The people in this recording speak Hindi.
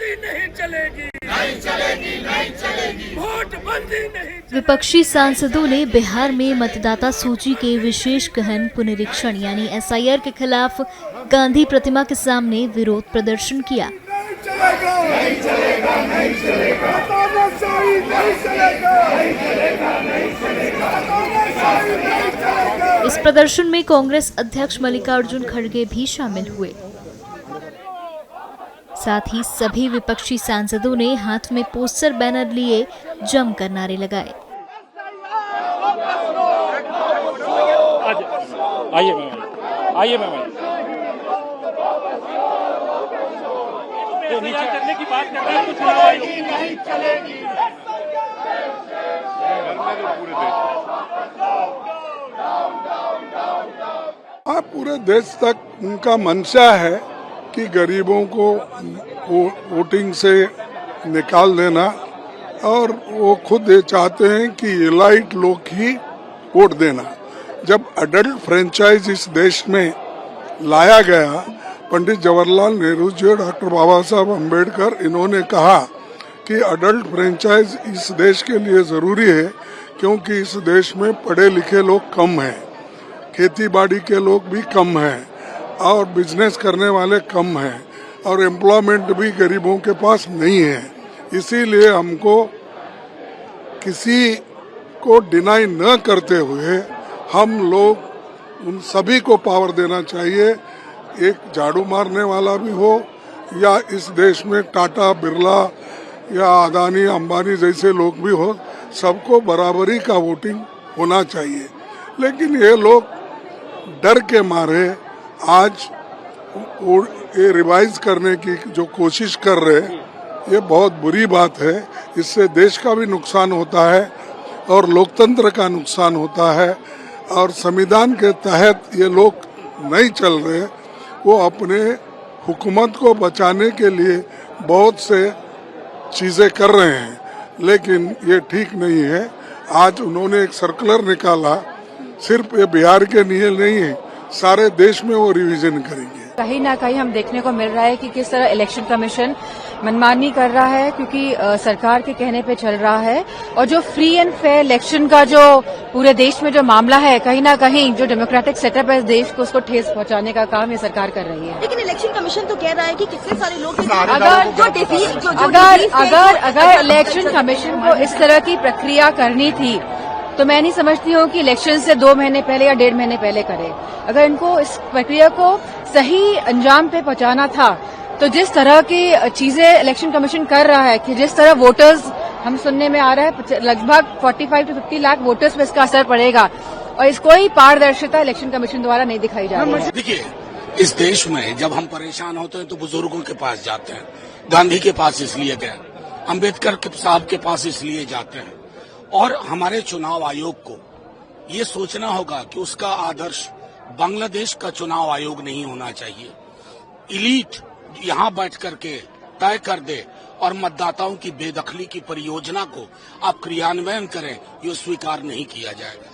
नोटबंदी नहीं चलेगी, नहीं चलेगी, नहीं चलेगी, नोटबंदी नहीं। विपक्षी सांसदों ने बिहार में मतदाता सूची के विशेष गहन पुनरीक्षण यानी SIR के खिलाफ गांधी प्रतिमा के सामने विरोध प्रदर्शन किया। नहीं चलेगा, नहीं चलेगा, नहीं चलेगा, तानाशाही नहीं चलेगा, नहीं चलेगा, नहीं चलेगा, तानाशाही नहीं चलेगा। इस प्रदर्शन में कांग्रेस अध्यक्ष मल्लिकार्जुन खड़गे भी शामिल हुए। साथ ही सभी विपक्षी सांसदों ने हाथ में पोस्टर बैनर लिए जमकर नारे लगाए। आइए मैम करने की बात कर रहे हैं, कुछ नहीं चलेगी। हाँ, पूरे देश तक उनका मंशा है कि गरीबों को वोटिंग से निकाल देना, और वो खुद ये चाहते हैं कि एलाइट लोग ही वोट देना। जब अडल्ट फ्रेंचाइज इस देश में लाया गया, पंडित जवाहरलाल नेहरू जी और डॉक्टर बाबा साहब अम्बेडकर, इन्होंने कहा कि अडल्ट फ्रेंचाइज इस देश के लिए जरूरी है, क्योंकि इस देश में पढ़े लिखे लोग कम हैं, खेती बाड़ी के लोग भी कम हैं, और बिजनेस करने वाले कम हैं, और एम्प्लॉयमेंट भी गरीबों के पास नहीं है। इसीलिए हमको किसी को डिनाई न करते हुए हम लोग उन सभी को पावर देना चाहिए। एक झाड़ू मारने वाला भी हो, या इस देश में टाटा, बिरला या अदानी, अंबानी जैसे लोग भी हो, सबको बराबरी का वोटिंग होना चाहिए। लेकिन ये लोग डर के मारे आज ये रिवाइज करने की जो कोशिश कर रहे हैं, ये बहुत बुरी बात है। इससे देश का भी नुकसान होता है और लोकतंत्र का नुकसान होता है, और संविधान के तहत ये लोग नहीं चल रहे। वो अपने हुकूमत को बचाने के लिए बहुत से चीजें कर रहे हैं, लेकिन ये ठीक नहीं है। आज उन्होंने एक सर्कुलर निकाला, सिर्फ ये बिहार के लिए नहीं है, सारे देश में वो रिवीजन करेंगे। कहीं ना कहीं हम देखने को मिल रहा है कि किस तरह इलेक्शन कमीशन मनमानी कर रहा है, क्योंकि सरकार के कहने पे चल रहा है, और जो फ्री एंड फेयर इलेक्शन का जो पूरे देश में जो मामला है, कहीं ना कहीं जो डेमोक्रेटिक सेटअप है इस देश को, उसको ठेस पहुंचाने का काम ये सरकार कर रही है। लेकिन इलेक्शन कमीशन तो कह रहा है कि कितने सारे लोग अगर इलेक्शन कमीशन को इस तरह की प्रक्रिया करनी थी, तो मैं नहीं समझती हूँ कि इलेक्शन से 2 महीने पहले या 1.5 महीने पहले करे। अगर इनको इस प्रक्रिया को सही अंजाम पे पहुंचाना था, तो जिस तरह की चीजें इलेक्शन कमीशन कर रहा है, कि जिस तरह वोटर्स, हम सुनने में आ रहा है लगभग 45 से 50 लाख वोटर्स पे इसका असर पड़ेगा, और इस कोई पारदर्शिता इलेक्शन कमीशन द्वारा नहीं दिखाई जा रही है। देखिए, इस देश में जब हम परेशान होते हैं तो बुजुर्गों के पास जाते हैं। गांधी के पास इसलिए गए, अम्बेडकर साहब के पास इसलिए जाते हैं। और हमारे चुनाव आयोग को ये सोचना होगा कि उसका आदर्श बांग्लादेश का चुनाव आयोग नहीं होना चाहिए। इलीट यहाँ बैठ करके तय कर दे और मतदाताओं की बेदखली की परियोजना को आप क्रियान्वयन करें, ये स्वीकार नहीं किया जाएगा।